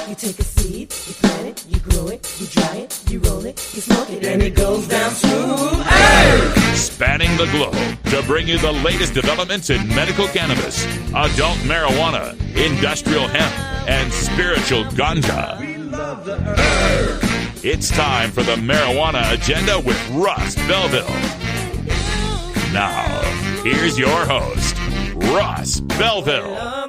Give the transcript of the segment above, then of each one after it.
You take a seed, you plant it, you grow it, you dry it, you roll it, you smoke it, and it goes down smooth. Hey! Spanning the globe to bring you the latest developments in medical cannabis, adult marijuana, industrial hemp, and spiritual ganja. We love the herb. It's time for the Marijuana Agenda with Russ Belville. Now, here's your host, Russ Belville.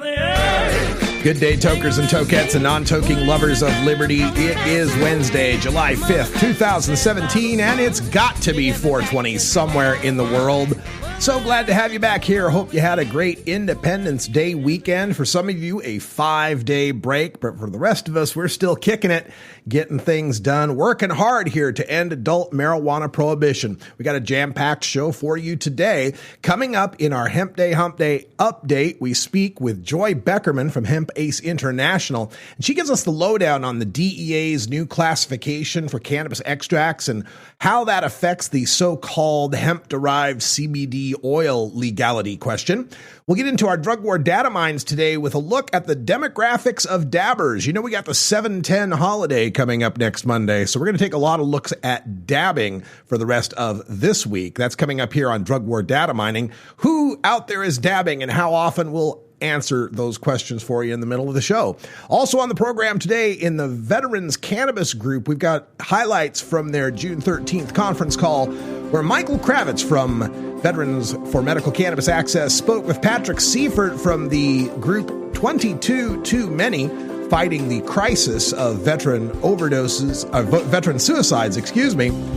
Good day, tokers and tokettes and non-toking lovers of liberty. It is Wednesday, July 5th, 2017, and it's got to be 420 somewhere in the world. So glad to have you back here. Hope you had a great Independence Day weekend. For some of you, a 5-day break, but for the rest of us, we're still kicking it, getting things done, working hard here to end adult marijuana prohibition. We got a jam-packed show for you today. Coming up in our Hemp Day Hump Day update, we speak with Joy Beckerman from Hemp Ace International, and she gives us the lowdown on the DEA's new classification for cannabis extracts and how that affects the so-called hemp-derived CBD oil legality question. We'll get into our drug war data mines today with a look at the demographics of dabbers. You know, we got the 7/10 holiday coming up next Monday, so we're going to take a lot of looks at dabbing for the rest of this week. That's coming up here on Drug War Data Mining. Who out there is dabbing and how often will answer those questions for you in the middle of the show. Also on the program today in the Veterans Cannabis Group, we've got highlights from their June 13th conference call where Michael Kravitz from Veterans for Medical Cannabis Access spoke with Patrick Seifert from the group 22 Too Many, fighting the crisis of veteran suicides, and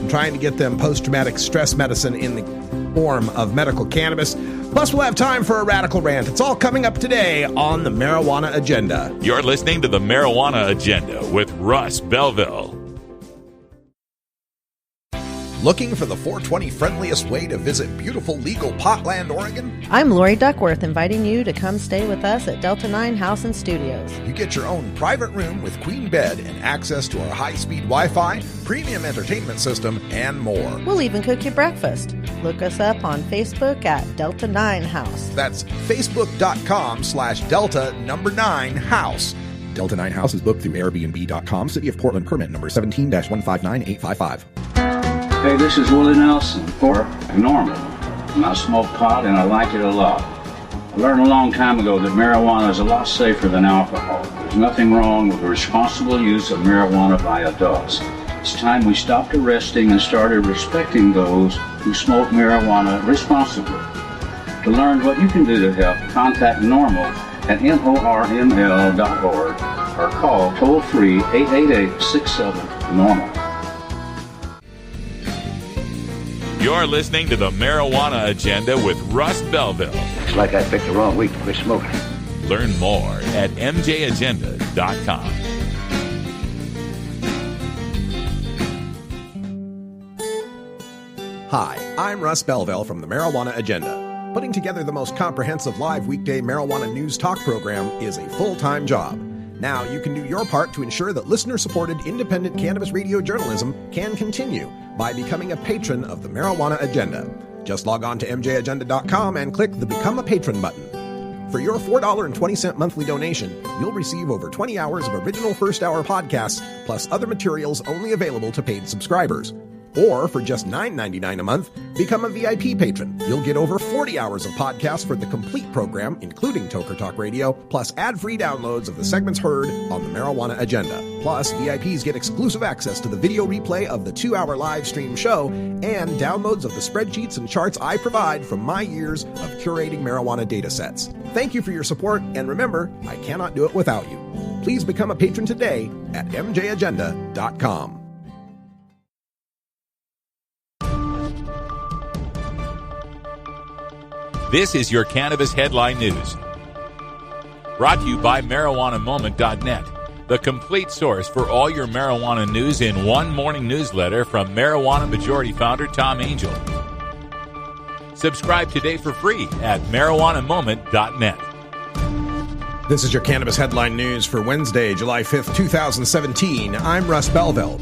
trying to get them post-traumatic stress medicine in the form of medical cannabis. Plus, we'll have time for a radical rant. It's all coming up today on the Marijuana Agenda. You're listening to the Marijuana Agenda with Russ Belville. Looking for the 420 friendliest way to visit beautiful legal Potland, Oregon? I'm Lori Duckworth, inviting you to come stay with us at Delta 9 House and Studios. You get your own private room with queen bed and access to our high-speed Wi-Fi, premium entertainment system, and more. We'll even cook you breakfast. Look us up on Facebook at Delta 9 House. That's facebook.com/Delta9House. Delta 9 House is booked through Airbnb.com. City of Portland permit number 17-159855. Hey, this is Willie Nelson for Normal. And I smoke pot and I like it a lot. I learned a long time ago that marijuana is a lot safer than alcohol. There's nothing wrong with the responsible use of marijuana by adults. It's time we stopped arresting and started respecting those who smoke marijuana responsibly. To learn what you can do to help, contact NORML at NORML.org or call toll-free 888-67-NORMAL. You're listening to the Marijuana Agenda with Russ Belville. It's like I picked the wrong week to quit smoking. Learn more at MJAgenda.com. Hi, I'm Russ Belville from the Marijuana Agenda. Putting together the most comprehensive live weekday marijuana news talk program is a full-time job. Now you can do your part to ensure that listener-supported independent cannabis radio journalism can continue by becoming a patron of the Marijuana Agenda. Just log on to MJAgenda.com and click the Become a Patron button. For your $4.20 monthly donation, you'll receive over 20 hours of original first-hour podcasts, plus other materials only available to paid subscribers. Or for just $9.99 a month, become a VIP patron. You'll get over 40 hours of podcasts for the complete program, including Toker Talk Radio, plus ad-free downloads of the segments heard on the Marijuana Agenda. Plus, VIPs get exclusive access to the video replay of the 2-hour live stream show and downloads of the spreadsheets and charts I provide from my years of curating marijuana data sets. Thank you for your support, and remember, I cannot do it without you. Please become a patron today at MJAgenda.com. This is your Cannabis Headline News. Brought to you by MarijuanaMoment.net, the complete source for all your marijuana news in one morning newsletter from Marijuana Majority Founder Tom Angel. Subscribe today for free at MarijuanaMoment.net. This is your Cannabis Headline News for Wednesday, July 5th, 2017. I'm Russ Belville.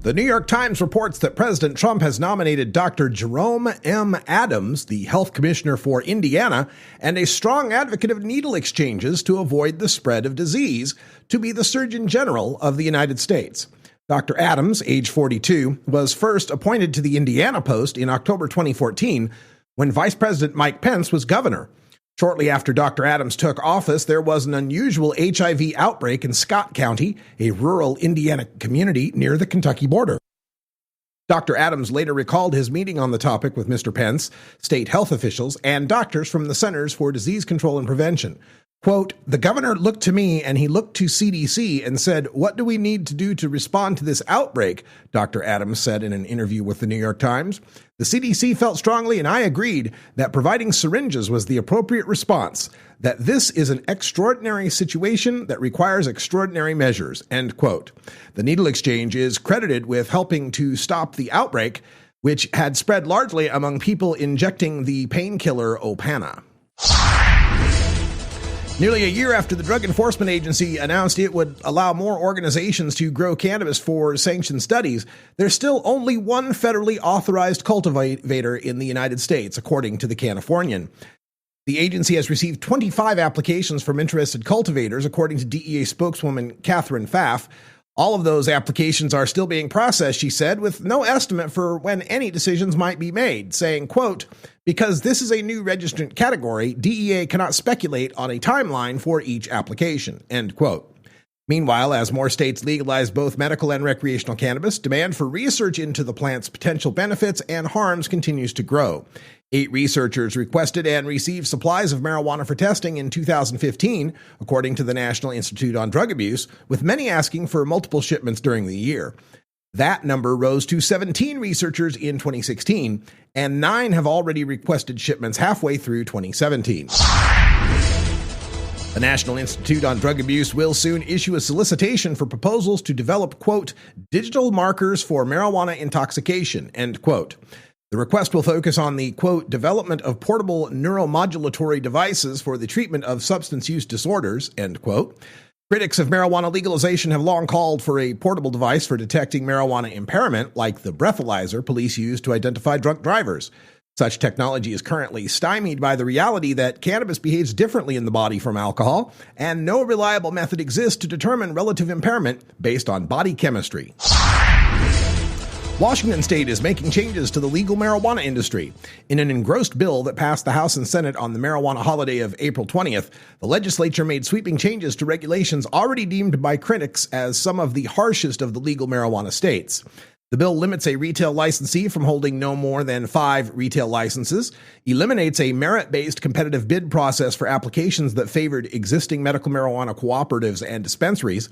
The New York Times reports that President Trump has nominated Dr. Jerome M. Adams, the health commissioner for Indiana, and a strong advocate of needle exchanges to avoid the spread of disease, to be the Surgeon General of the United States. Dr. Adams, age 42, was first appointed to the Indiana post in October 2014 when Vice President Mike Pence was governor. Shortly after Dr. Adams took office, there was an unusual HIV outbreak in Scott County, a rural Indiana community near the Kentucky border. Dr. Adams later recalled his meeting on the topic with Mr. Pence, state health officials, and doctors from the Centers for Disease Control and Prevention. Quote, "The governor looked to me and he looked to CDC and said, 'What do we need to do to respond to this outbreak?' Dr. Adams said in an interview with the New York Times. The CDC felt strongly, and I agreed, that providing syringes was the appropriate response, that this is an extraordinary situation that requires extraordinary measures," end quote. The needle exchange is credited with helping to stop the outbreak, which had spread largely among people injecting the painkiller Opana. Nearly a year after the Drug Enforcement Agency announced it would allow more organizations to grow cannabis for sanctioned studies, there's still only one federally authorized cultivator in the United States, according to the Californian. The agency has received 25 applications from interested cultivators, according to DEA spokeswoman Catherine Pfaff. All of those applications are still being processed, she said, with no estimate for when any decisions might be made, saying, quote, "Because this is a new registrant category, DEA cannot speculate on a timeline for each application," end quote. Meanwhile, as more states legalize both medical and recreational cannabis, demand for research into the plant's potential benefits and harms continues to grow. 8 researchers requested and received supplies of marijuana for testing in 2015, according to the National Institute on Drug Abuse, with many asking for multiple shipments during the year. That number rose to 17 researchers in 2016, and 9 have already requested shipments halfway through 2017. The National Institute on Drug Abuse will soon issue a solicitation for proposals to develop, quote, "digital markers for marijuana intoxication," end quote. The request will focus on the, quote, "development of portable neuromodulatory devices for the treatment of substance use disorders," end quote. Critics of marijuana legalization have long called for a portable device for detecting marijuana impairment, like the breathalyzer police use to identify drunk drivers. Such technology is currently stymied by the reality that cannabis behaves differently in the body from alcohol, and no reliable method exists to determine relative impairment based on body chemistry. Washington State is making changes to the legal marijuana industry. In an engrossed bill that passed the House and Senate on the marijuana holiday of April 20th, the legislature made sweeping changes to regulations already deemed by critics as some of the harshest of the legal marijuana states. The bill limits a retail licensee from holding no more than 5 retail licenses, eliminates a merit-based competitive bid process for applications that favored existing medical marijuana cooperatives and dispensaries,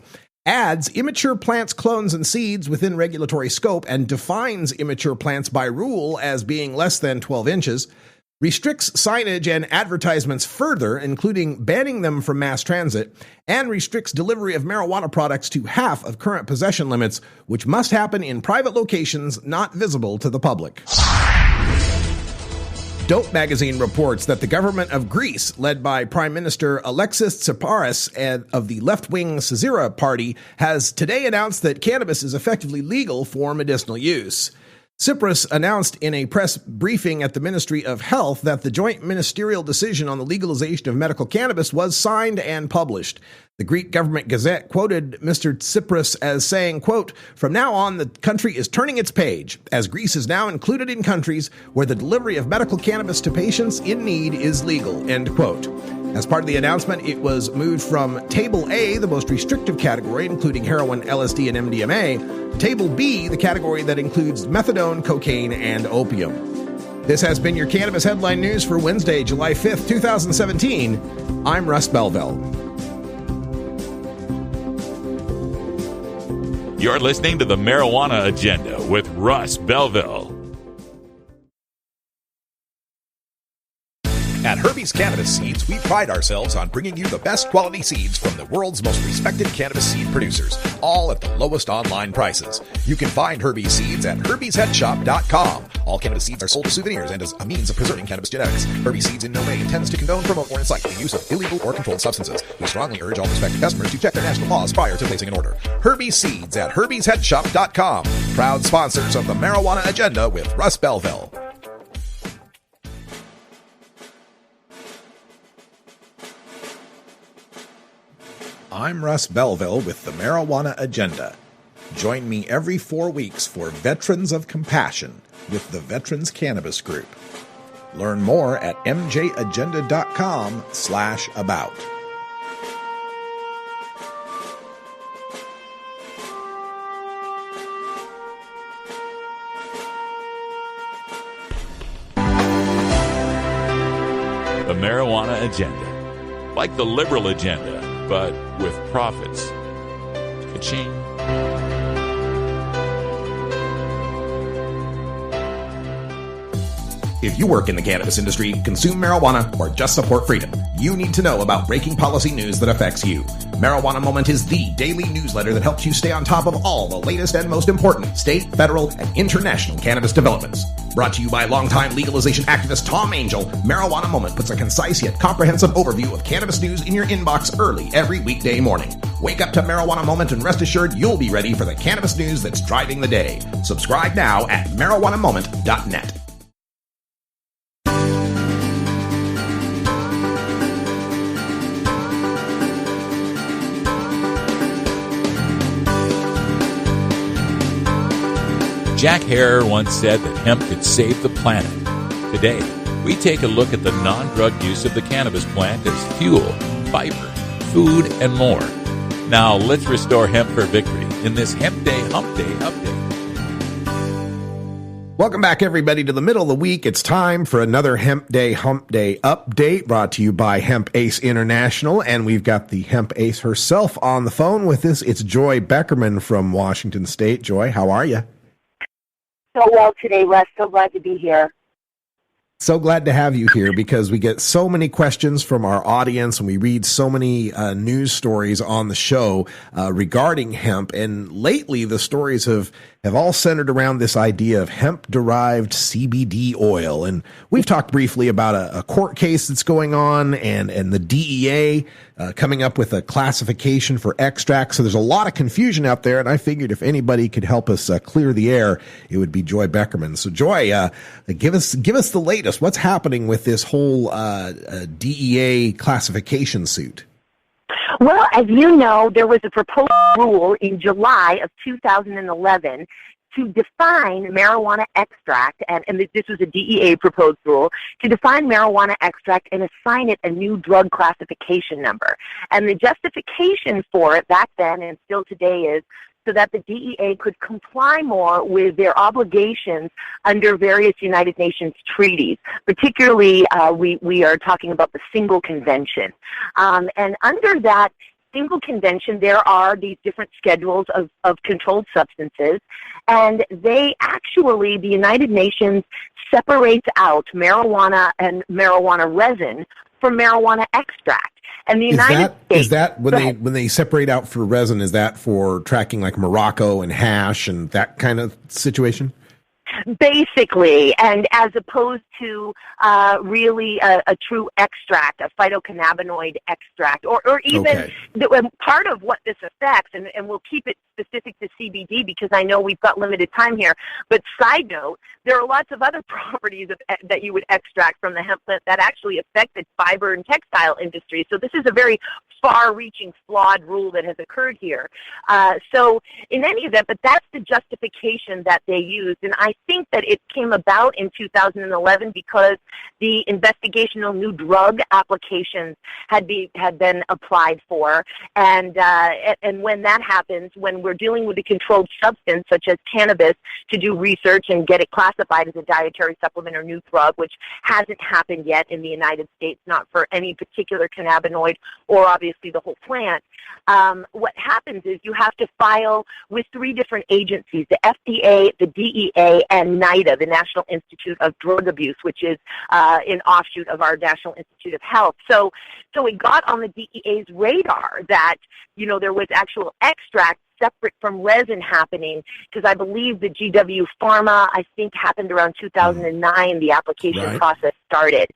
adds immature plants, clones, and seeds within regulatory scope, and defines immature plants by rule as being less than 12 inches, restricts signage and advertisements further, including banning them from mass transit, and restricts delivery of marijuana products to half of current possession limits, which must happen in private locations not visible to the public. Dope magazine reports that the government of Greece, led by Prime Minister Alexis Tsipras of the left-wing Syriza party, has today announced that cannabis is effectively legal for medicinal use. Tsipras announced in a press briefing at the Ministry of Health that the joint ministerial decision on the legalization of medical cannabis was signed and published. The Greek government gazette quoted Mr. Tsipras as saying, quote, "From now on, the country is turning its page, as Greece is now included in countries where the delivery of medical cannabis to patients in need is legal," end quote. As part of the announcement, it was moved from Table A, the most restrictive category, including heroin, LSD, and MDMA, to Table B, the category that includes methadone, cocaine, and opium. This has been your Cannabis Headline News for Wednesday, July 5th, 2017. I'm Russ Belville. You're listening to the Marijuana Agenda with Russ Belville. At Herbie's Cannabis Seeds, we pride ourselves on bringing you the best quality seeds from the world's most respected cannabis seed producers, all at the lowest online prices. You can find Herbie's Seeds at herbiesheadshop.com. All cannabis seeds are sold as souvenirs and as a means of preserving cannabis genetics. Herbie Seeds in no way intends to condone, promote, or incite the use of illegal or controlled substances. We strongly urge all prospective customers to check their national laws prior to placing an order. Herbie Seeds at herbiesheadshop.com. Proud sponsors of the Marijuana Agenda with Russ Belville. I'm Russ Belville with the Marijuana Agenda. Join me every 4 weeks for Veterans of Compassion with the Veterans Cannabis Group. Learn more at mjagenda.com/about. The Marijuana Agenda. Like the liberal agenda, but with profits. Ka-ching. If you work in the cannabis industry, consume marijuana, or just support freedom, you need to know about breaking policy news that affects you. Marijuana Moment is the daily newsletter that helps you stay on top of all the latest and most important state, federal, and international cannabis developments. Brought to you by longtime legalization activist Tom Angel, Marijuana Moment puts a concise yet comprehensive overview of cannabis news in your inbox early every weekday morning. Wake up to Marijuana Moment and rest assured you'll be ready for the cannabis news that's driving the day. Subscribe now at marijuanamoment.net. Jack Herer once said that hemp could save the planet. Today, we take a look at the non-drug use of the cannabis plant as fuel, fiber, food, and more. Now, let's restore hemp for victory in this Hemp Day Hump Day update. Welcome back, everybody, to the middle of the week. It's time for another Hemp Day Hump Day update brought to you by Hemp Ace International. And we've got the Hemp Ace herself on the phone with us. It's Joy Beckerman from Washington State. Joy, how are you? So well today, Russ. So glad to be here. So glad to have you here because we get so many questions from our audience and we read so many news stories on the show regarding hemp. And lately, the stories have all centered around this idea of hemp-derived CBD oil. And we've talked briefly about a court case that's going on and the DEA coming up with a classification for extracts. So there's a lot of confusion out there. And I figured if anybody could help us clear the air, it would be Joy Beckerman. So Joy, give us the latest. What's happening with this whole DEA classification suit? Well, as you know, there was a proposed rule in July of 2011 to define marijuana extract, and this was a DEA proposed rule, to define marijuana extract and assign it a new drug classification number. And the justification for it back then and still today is so that the DEA could comply more with their obligations under various United Nations treaties. Particularly, we are talking about the Single Convention. And under that Single Convention, there are these different schedules of controlled substances, and they actually, the United Nations separates out marijuana and marijuana resin from marijuana extract. And the United States, is that when they separate out for resin, is that for tracking like Morocco and hash and that kind of situation? Basically, and as opposed to really a true extract, a phytocannabinoid extract, or even part of what this affects, and we'll keep it specific to CBD because I know we've got limited time here, but side note, there are lots of other properties that you would extract from the hemp plant that actually affect the fiber and textile industry. So this is a very far-reaching, flawed rule that has occurred here. So in any event, but that's the justification that they used, and I think that it came about in 2011 because the investigational new drug applications had been applied for, and when that happens, when we're dealing with a controlled substance such as cannabis, to do research and get it classified as a dietary supplement or new drug, which hasn't happened yet in the United States, not for any particular cannabinoid or obviously the whole plant. What happens is you have to file with 3 different agencies, the FDA, the DEA, and NIDA, the National Institute of Drug Abuse, which is an offshoot of our National Institute of Health. So it got on the DEA's radar that, there was actual extracts separate from resin happening, because I believe the GW Pharma, I think, happened around 2009, the application process started.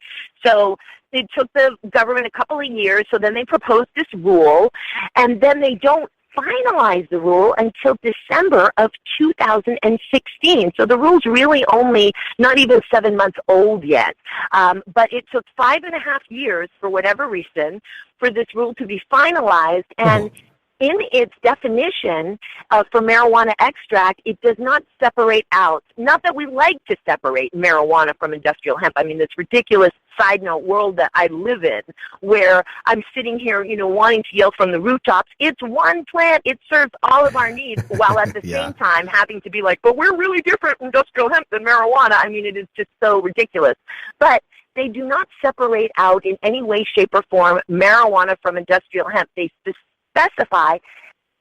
So it took the government a couple of years, so then they proposed this rule, and then they don't finalize the rule until December of 2016. So the rule's really only not even 7 months old yet. But it took 5.5 years, for whatever reason, for this rule to be finalized. And in its definition for marijuana extract, it does not separate out. Not that we like to separate marijuana from industrial hemp. I mean, this ridiculous side note world that I live in, where I'm sitting here, wanting to yell from the rooftops, it's one plant, it serves all of our needs, while at the same time having to be like, but we're really different industrial hemp than marijuana. I mean, it is just so ridiculous. But they do not separate out in any way, shape, or form marijuana from industrial hemp. They specify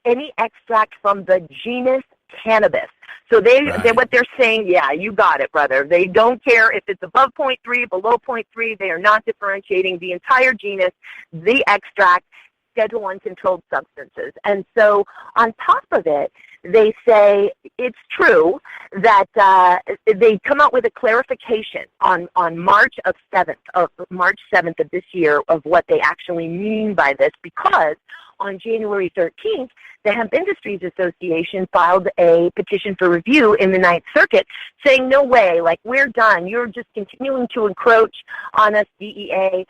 any extract from the genus cannabis. So what they're saying, yeah, you got it, brother. They don't care if it's above 0.3, below 0.3. They are not differentiating the entire genus, the extract, Schedule I controlled substances. And so on top of it, they say it's true that they come out with a clarification on March 7th of this year of what they actually mean by this, because on January 13th, the Hemp Industries Association filed a petition for review in the Ninth Circuit saying, no way, like, we're done. You're just continuing to encroach on us, DEA,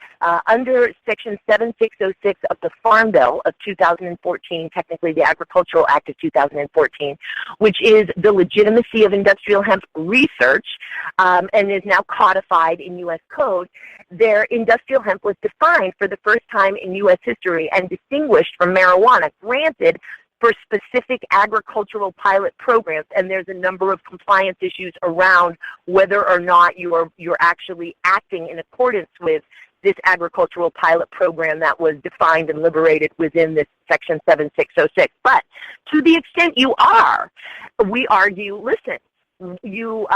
under Section 7606 of the Farm Bill of 2014, technically the Agricultural Act of 2014, which is the legitimacy of industrial hemp research, and is now codified in U.S. code. Their industrial hemp was defined for the first time in U.S. history and distinguished from marijuana, granted for specific agricultural pilot programs, and there's a number of compliance issues around whether or not you're actually acting in accordance with this agricultural pilot program that was defined and liberated within this Section 7606. But to the extent you are, we argue, listen, you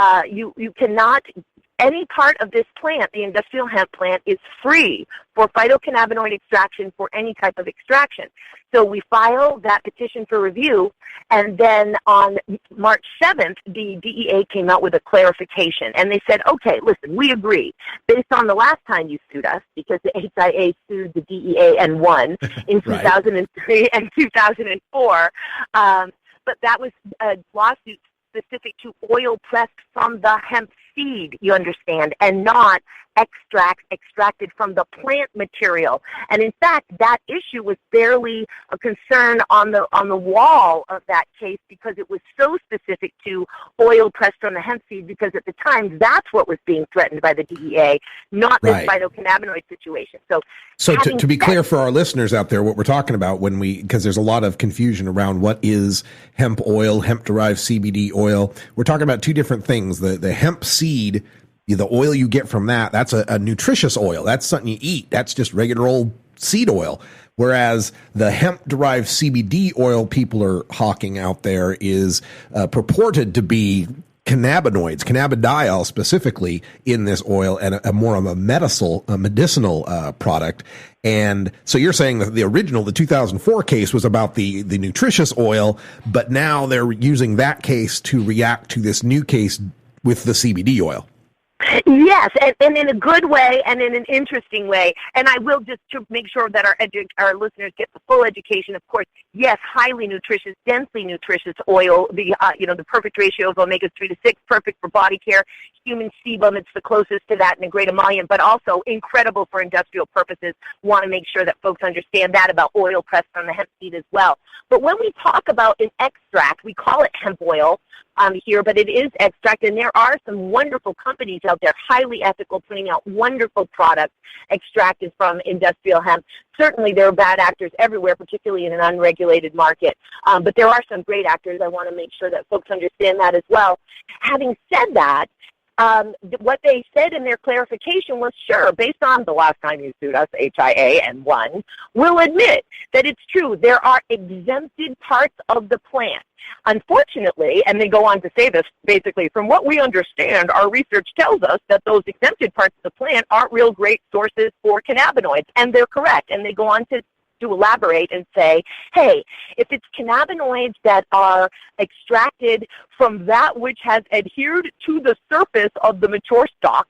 cannot. Any part of this plant, the industrial hemp plant, is free for phytocannabinoid extraction for any type of extraction. So we file that petition for review, and then on March 7th, the DEA came out with a clarification. And they said, okay, listen, we agree. Based on the last time you sued us, because the HIA sued the DEA and won in 2003 and 2004, but that was a lawsuit specific to oil pressed from the hemp seed, you understand, and not extracted from the plant material. And in fact, that issue was barely a concern on the wall of that case, because it was so specific to oil pressed from the hemp seed, because at the time that's what was being threatened by the DEA, not this phytocannabinoid situation. So to be clear for our listeners out there, what we're talking about because there's a lot of confusion around what is hemp oil, hemp-derived CBD oil. We're talking about two different things. The hemp seed, the oil you get from that's a nutritious oil. That's something you eat. That's just regular old seed oil. Whereas the hemp-derived CBD oil people are hawking out there is purported to be cannabinoids, cannabidiol specifically in this oil, and a more of a medicinal product. And so you're saying that the original, the 2004 case, was about the nutritious oil, but now they're using that case to react to this new case with the CBD oil. Yes, and in a good way and in an interesting way. And I will, just to make sure that our listeners get the full education, of course, yes, highly nutritious, densely nutritious oil, the perfect ratio of omega-3 to 6, perfect for body care. Human sebum, it's the closest to that in a great emollient, but also incredible for industrial purposes. Want to make sure that folks understand that about oil pressed from the hemp seed as well. But when we talk about an extract, we call it hemp oil here, but it is extract, and there are some wonderful companies out there, highly ethical, putting out wonderful products extracted from industrial hemp. Certainly there are bad actors everywhere, particularly in an unregulated market, but there are some great actors. I want to make sure that folks understand that as well. Having said that, what they said in their clarification was, sure, based on the last time you sued us, HIA, and won, we'll admit that it's true. There are exempted parts of the plant. Unfortunately, and they go on to say this, basically, from what we understand, our research tells us that those exempted parts of the plant aren't real great sources for cannabinoids, and they're correct. And they go on to to elaborate and say, hey, if it's cannabinoids that are extracted from that which has adhered to the surface of the mature stalk,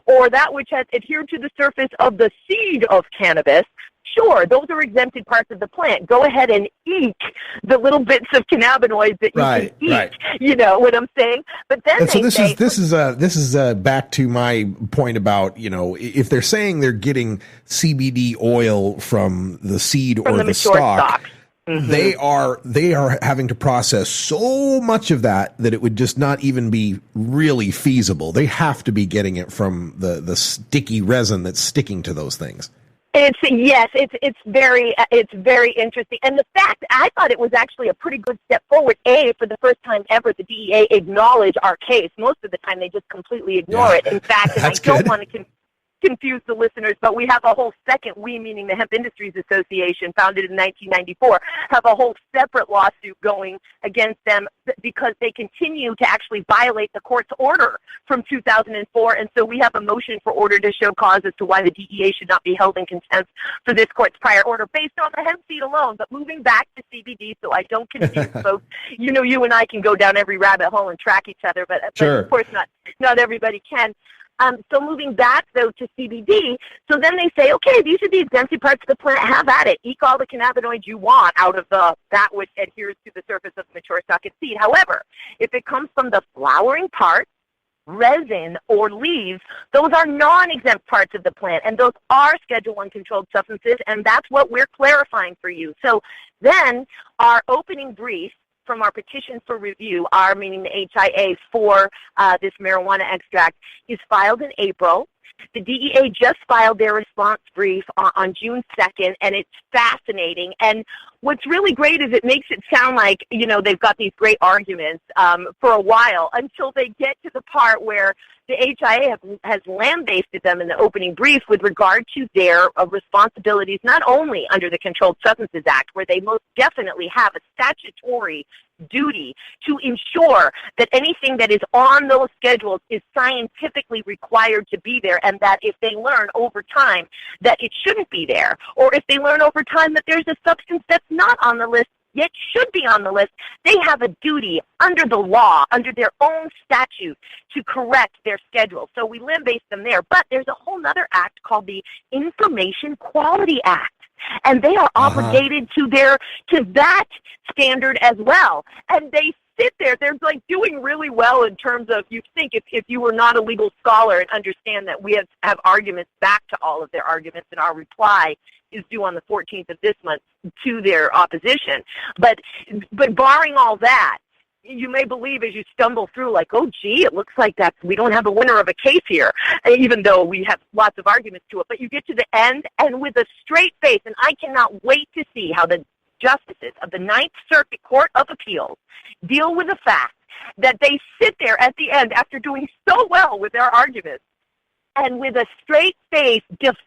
or that which has adhered to the surface of the seed of cannabis, sure, those are exempted parts of the plant. Go ahead and eat the little bits of cannabinoids that you can eat. Right. You know what I'm saying? But then this is back to my point about, you know, if they're saying they're getting CBD oil from the seed or the stalk. Mm-hmm. They are having to process so much of that it would just not even be really feasible. They have to be getting it from the sticky resin that's sticking to those things. It's very interesting. And the fact, I thought it was actually a pretty good step forward. For the first time ever, the DEA acknowledged our case. Most of the time, they just completely ignore it. In fact, and I don't want to confuse the listeners, but we have a whole second, we meaning the Hemp Industries Association, founded in 1994, have a whole separate lawsuit going against them because they continue to actually violate the court's order from 2004. And so we have a motion for order to show cause as to why the DEA should not be held in contempt for this court's prior order based on the hemp seed alone. But moving back to CBD, so I don't confuse folks, you know, you and I can go down every rabbit hole and track each other, but of course not everybody can. So moving back, though, to CBD, so then they say, okay, these are the exempted parts of the plant. Have at it. Eat all the cannabinoids you want out of that which adheres to the surface of the mature stalk and seed. However, if it comes from the flowering part, resin, or leaves, those are non-exempt parts of the plant, and those are Schedule I controlled substances, and that's what we're clarifying for you. So then our opening brief from our petition for review, our meaning the HIA for this marijuana extract, is filed in April. The DEA just filed their response brief on June 2nd, and it's fascinating. And what's really great is it makes it sound like, you know, they've got these great arguments for a while until they get to the part where the HIA has lambasted them in the opening brief with regard to their responsibilities, not only under the Controlled Substances Act, where they most definitely have a statutory duty to ensure that anything that is on those schedules is scientifically required to be there, and that if they learn over time that it shouldn't be there, or if they learn over time that there's a substance that's not on the list yet should be on the list, they have a duty under the law, under their own statute, to correct their schedule. So we limb-base them there. But there's a whole other act called the Information Quality Act. And they are obligated to that standard as well. And they sit there, they're like doing really well in terms of, you think if you were not a legal scholar and understand that we have arguments back to all of their arguments, and our reply is due on the 14th of this month to their opposition. But barring all that, you may believe as you stumble through, like, oh, gee, it looks like we don't have a winner of a case here, even though we have lots of arguments to it. But you get to the end, and with a straight face, and I cannot wait to see how the justices of the Ninth Circuit Court of Appeals deal with the fact that they sit there at the end after doing so well with their arguments, and with a straight face defend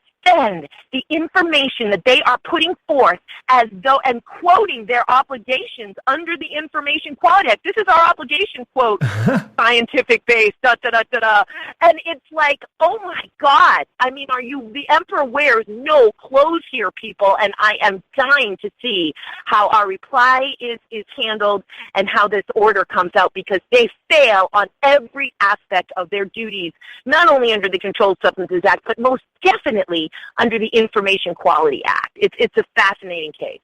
the information that they are putting forth as though, and quoting their obligations under the Information Quality Act. This is our obligation, quote, scientific base, da-da-da-da-da. And it's like, oh my God. I mean, the emperor wears no clothes here, people, and I am dying to see how our reply is handled and how this order comes out, because they fail on every aspect of their duties, not only under the Controlled Substances Act, but most definitely under the Information Quality Act. It's a fascinating case.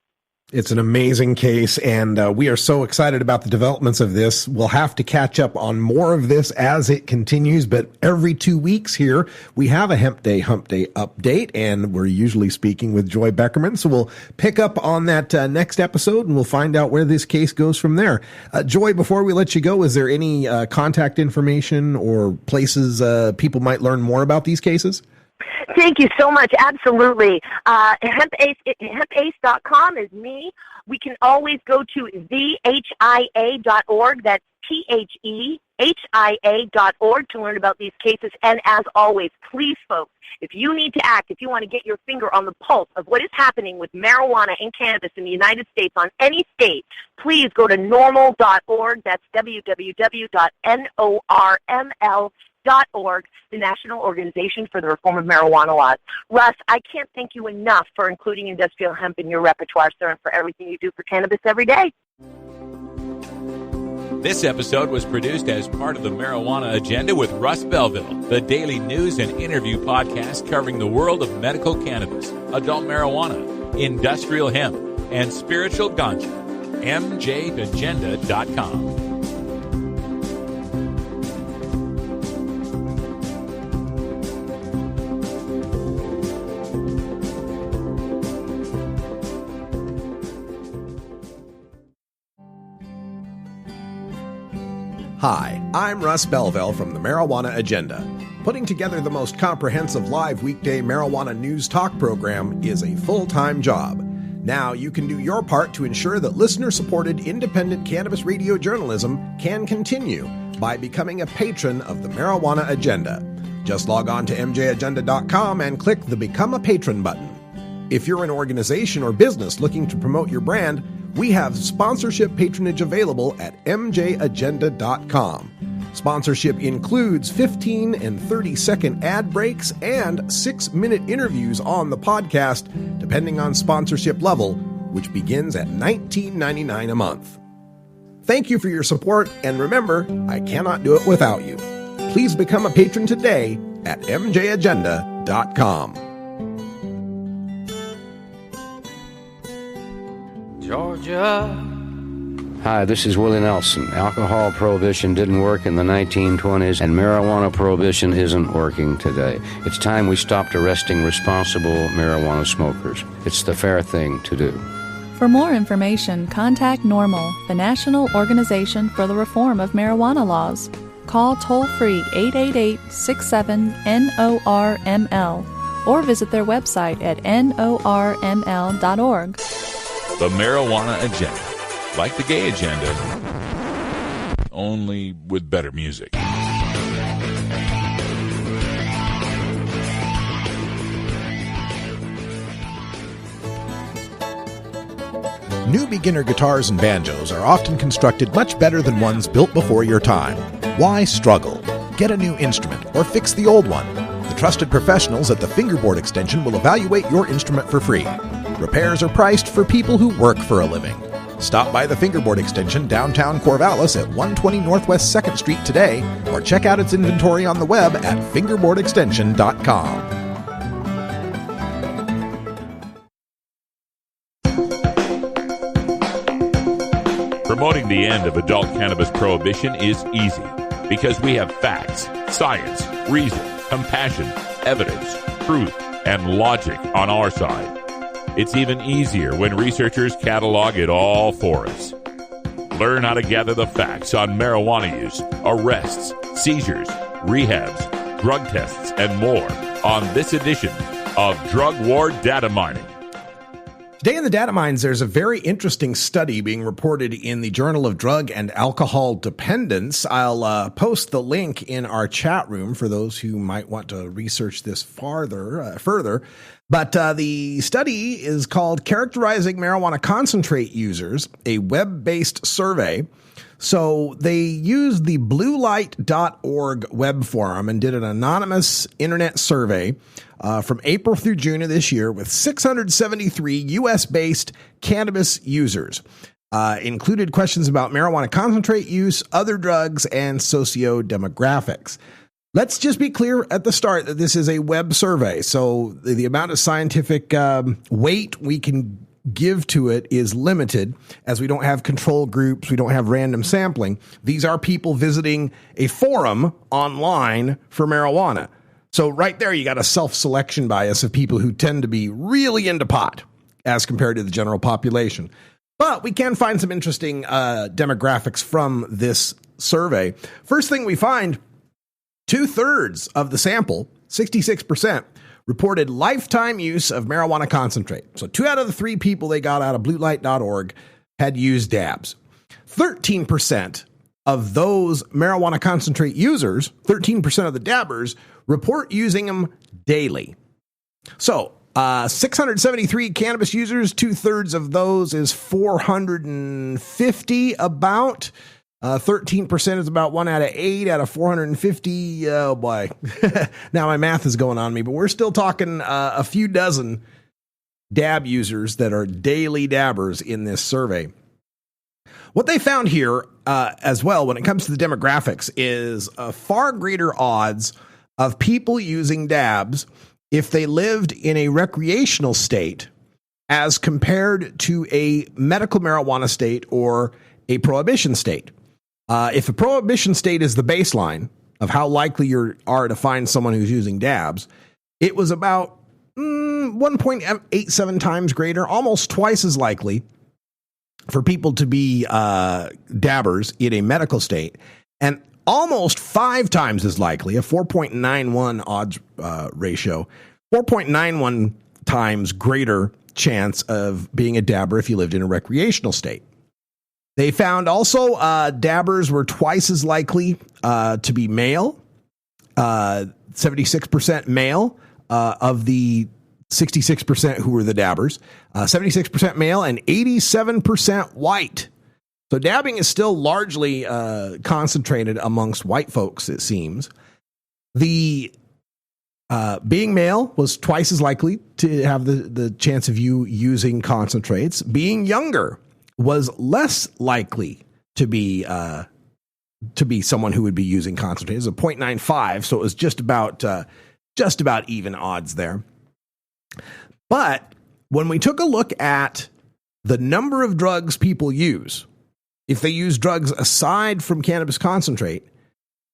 It's an amazing case, and we are so excited about the developments of this. We'll have to catch up on more of this as it continues, but every 2 weeks here, we have a Hemp Day Hump Day update, and we're usually speaking with Joy Beckerman, so we'll pick up on that next episode, and we'll find out where this case goes from there. Joy, before we let you go, is there any contact information or places people might learn more about these cases? Thank you so much. Absolutely. Hempace.com is me. We can always go to thehia.org. That's thehia.org to learn about these cases. And as always, please, folks, if you need to act, if you want to get your finger on the pulse of what is happening with marijuana and cannabis in the United States on any state, please go to normal.org. That's www.norml.org. NOMA.org, the National Organization for the Reform of Marijuana Laws. Russ, I can't thank you enough for including industrial hemp in your repertoire, sir, and for everything you do for cannabis every day. This episode was produced as part of the Marijuana Agenda with Russ Belville, the daily news and interview podcast covering the world of medical cannabis, adult marijuana, industrial hemp, and spiritual ganja. MJAgenda.com. Hi, I'm Russ Belville from the Marijuana Agenda. Putting together the most comprehensive live weekday marijuana news talk program is a full-time job. Now you can do your part to ensure that listener-supported independent cannabis radio journalism can continue by becoming a patron of the Marijuana Agenda. Just log on to mjagenda.com and click the Become a Patron button. If you're an organization or business looking to promote your brand, we have sponsorship patronage available at mjagenda.com. Sponsorship includes 15 and 30-second ad breaks and 6-minute interviews on the podcast, depending on sponsorship level, which begins at $19.99 a month. Thank you for your support, and remember, I cannot do it without you. Please become a patron today at mjagenda.com. Georgia. Hi, this is Willie Nelson. Alcohol prohibition didn't work in the 1920s, and marijuana prohibition isn't working today. It's time we stopped arresting responsible marijuana smokers. It's the fair thing to do. For more information, contact NORML, the National Organization for the Reform of Marijuana Laws. Call toll-free 888-67-NORML or visit their website at norml.org. The Marijuana Agenda. Like the gay agenda, only with better music. New beginner guitars and banjos are often constructed much better than ones built before your time. Why struggle? Get a new instrument or fix the old one. The trusted professionals at the Fingerboard Extension will evaluate your instrument for free. Repairs are priced for people who work for a living. Stop by the Fingerboard Extension downtown Corvallis at 120 Northwest 2nd Street today, or check out its inventory on the web at fingerboardextension.com. Promoting the end of adult cannabis prohibition is easy because we have facts, science, reason, compassion, evidence, truth, and logic on our side. It's even easier when researchers catalog it all for us. Learn how to gather the facts on marijuana use, arrests, seizures, rehabs, drug tests, and more on this edition of Drug War Data Mining. Today in the Data Mines, there's a very interesting study being reported in the Journal of Drug and Alcohol Dependence. I'll post the link in our chat room for those who might want to research this further. But the study is called Characterizing Marijuana Concentrate Users, a web-based survey. So they used the bluelight.org web forum and did an anonymous internet survey from April through June of this year with 673 U.S.-based cannabis users. Included questions about marijuana concentrate use, other drugs, and socio-demographics. Let's just be clear at the start that this is a web survey, so the amount of scientific weight we can give to it is limited, as we don't have control groups, we don't have random sampling. These are people visiting a forum online for marijuana. So right there, you got a self-selection bias of people who tend to be really into pot as compared to the general population. But we can find some interesting demographics from this survey. First thing we find, 2/3 of the sample, 66%, reported lifetime use of marijuana concentrate. So 2 out of the 3 people they got out of bluelight.org had used dabs. 13% of those marijuana concentrate users, 13% of the dabbers, report using them daily. So 673 cannabis users, 2/3 of those is 450 about. 13% is about 1 out of 8 out of 450. Oh boy. Now my math is going on me, but we're still talking a few dozen dab users that are daily dabbers in this survey. What they found here as well when it comes to the demographics is far greater odds of people using dabs if they lived in a recreational state as compared to a medical marijuana state or a prohibition state. If a prohibition state is the baseline of how likely you are to find someone who's using dabs, it was about 1.87 times greater, almost twice as likely for people to be dabbers in a medical state, and almost 5 times as likely, a 4.91 odds ratio, 4.91 times greater chance of being a dabber if you lived in a recreational state. They found also dabbers were twice as likely to be male, 76% male of the 66% who were the dabbers, 76% male and 87% white. So dabbing is still largely concentrated amongst white folks, it seems. The being male was twice as likely to have the chance of you using concentrates. Being younger was less likely to be someone who would be using concentrates, a 0.95. So it was just about even odds there. But when we took a look at the number of drugs people use, if they use drugs aside from cannabis concentrate,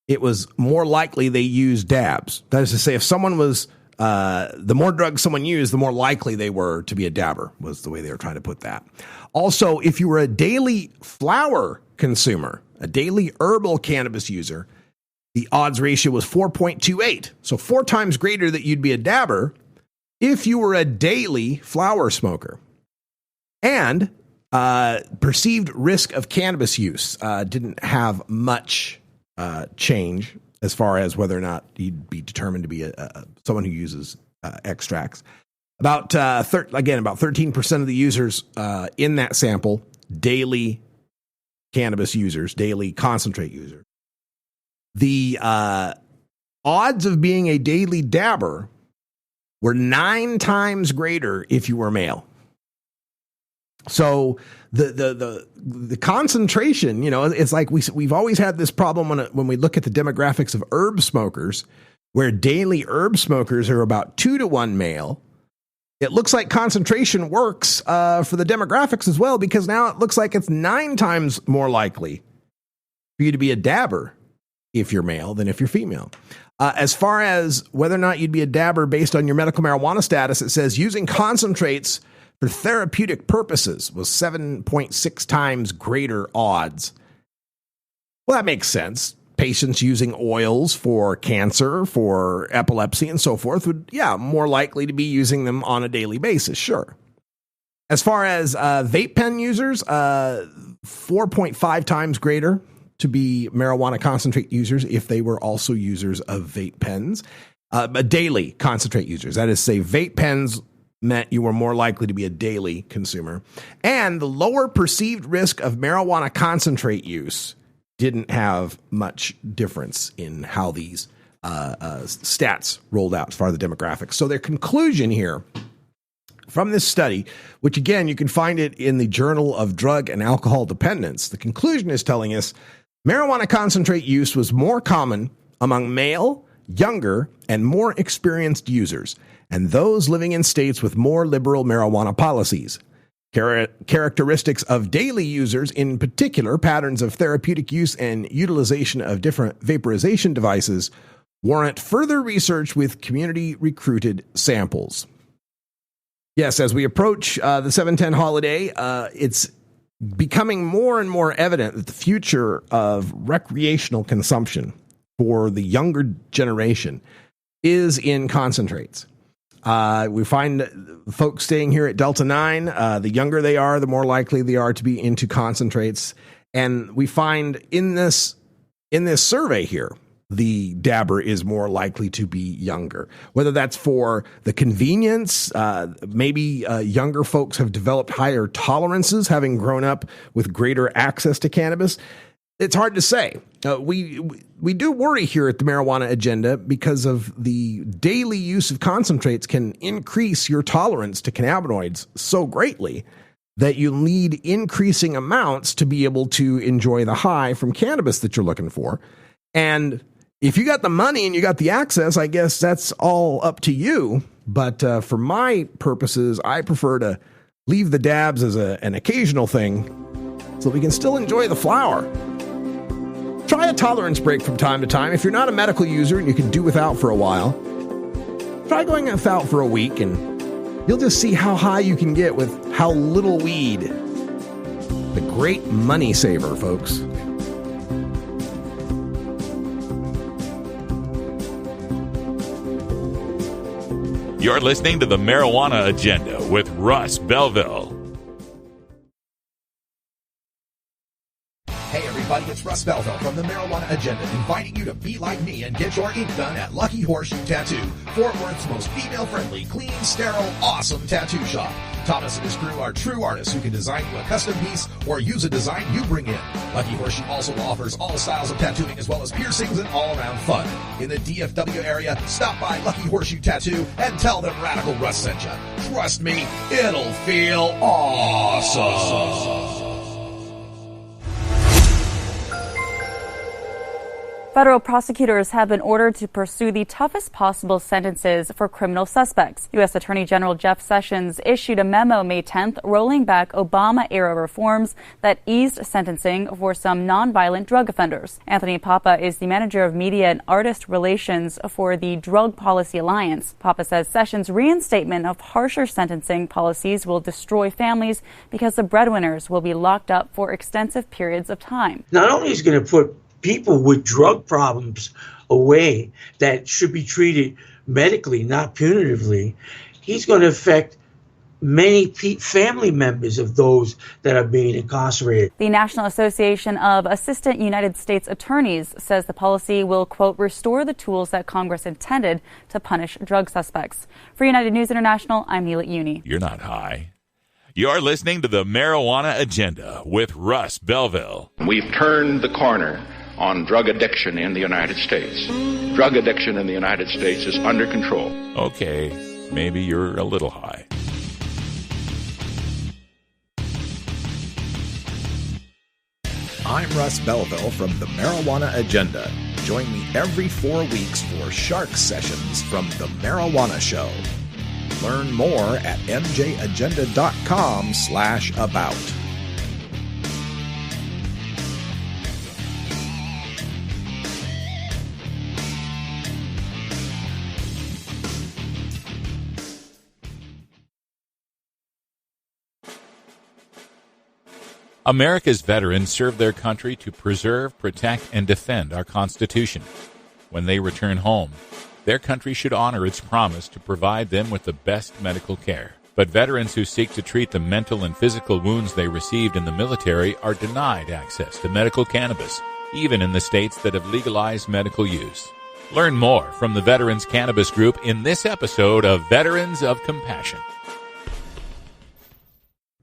it was more likely they use dabs. That is to say, if someone was, the more drugs someone used, the more likely they were to be a dabber, was the way they were trying to put that. Also, if you were a daily flower consumer, a daily herbal cannabis user, the odds ratio was 4.28. So 4 times greater that you'd be a dabber if you were a daily flower smoker. And perceived risk of cannabis use didn't have much change as far as whether or not you'd be determined to be someone who uses extracts. About 13% of the users in that sample, daily cannabis users, daily concentrate users. The odds of being a daily dabber were 9 times greater if you were male. So the concentration, it's like we've always had this problem when we look at the demographics of herb smokers, where daily herb smokers are about 2-to-1 male. It looks like concentration works for the demographics as well, because now it looks like it's 9 times more likely for you to be a dabber if you're male than if you're female. As far as whether or not you'd be a dabber based on your medical marijuana status, it says using concentrates for therapeutic purposes was 7.6 times greater odds. Well, that makes sense. Patients using oils for cancer, for epilepsy, and so forth would, more likely to be using them on a daily basis, sure. As far as vape pen users, 4.5 times greater to be marijuana concentrate users if they were also users of vape pens. Daily concentrate users, that is, say, vape pens meant you were more likely to be a daily consumer. And the lower perceived risk of marijuana concentrate use didn't have much difference in how these stats rolled out as far as the demographics. So their conclusion here from this study, which again, you can find it in the Journal of Drug and Alcohol Dependence, the conclusion is telling us marijuana concentrate use was more common among male, younger, and more experienced users, and those living in states with more liberal marijuana policies. Characteristics of daily users, in particular, patterns of therapeutic use and utilization of different vaporization devices, warrant further research with community-recruited samples. Yes, as we approach the 7/10 holiday, it's becoming more and more evident that the future of recreational consumption for the younger generation is in concentrates. We find folks staying here at Delta 9, the younger they are, the more likely they are to be into concentrates. And we find in this survey here, the dabber is more likely to be younger. Whether that's for the convenience, maybe younger folks have developed higher tolerances, having grown up with greater access to cannabis. It's hard to say. We do worry here at the Marijuana Agenda because of the daily use of concentrates can increase your tolerance to cannabinoids so greatly that you'll need increasing amounts to be able to enjoy the high from cannabis that you're looking for. And if you got the money and you got the access, I guess that's all up to you. But for my purposes, I prefer to leave the dabs as an occasional thing so we can still enjoy the flower. Try a tolerance break from time to time. If you're not a medical user and you can do without for a while, try going without for a week and you'll just see how high you can get with how little weed. The great money saver, folks. You're listening to the Marijuana Agenda with Russ Belville. Hey everybody, it's Russ Belville from the Marijuana Agenda, inviting you to be like me and get your ink done at Lucky Horseshoe Tattoo, Fort Worth's most female-friendly, clean, sterile, awesome tattoo shop. Thomas and his crew are true artists who can design you a custom piece or use a design you bring in. Lucky Horseshoe also offers all styles of tattooing as well as piercings and all-around fun. In the DFW area, stop by Lucky Horseshoe Tattoo and tell them Radical Russ sent you. Trust me, it'll feel awesome. Federal prosecutors have been ordered to pursue the toughest possible sentences for criminal suspects. U.S. Attorney General Jeff Sessions issued a memo May 10th rolling back Obama-era reforms that eased sentencing for some nonviolent drug offenders. Anthony Papa is the manager of media and artist relations for the Drug Policy Alliance. Papa says Sessions' reinstatement of harsher sentencing policies will destroy families because the breadwinners will be locked up for extensive periods of time. Not only is it going to put people with drug problems away that should be treated medically, not punitively, he's going to affect many family members of those that are being incarcerated. The National Association of Assistant United States Attorneys says the policy will, quote, restore the tools that Congress intended to punish drug suspects. For United News International, I'm Neela Uni. You're not high. You're listening to the Marijuana Agenda with Russ Belville. We've turned the corner on drug addiction in the United States. Drug addiction in the United States is under control. Okay, maybe you're a little high. I'm Russ Belville from the Marijuana Agenda. Join me every 4 weeks for Shark Sessions from The Marijuana Show. Learn more at mjagenda.com/about. America's veterans serve their country to preserve, protect, and defend our Constitution. When they return home, their country should honor its promise to provide them with the best medical care. But veterans who seek to treat the mental and physical wounds they received in the military are denied access to medical cannabis, even in the states that have legalized medical use. Learn more from the Veterans Cannabis Group in this episode of Veterans of Compassion.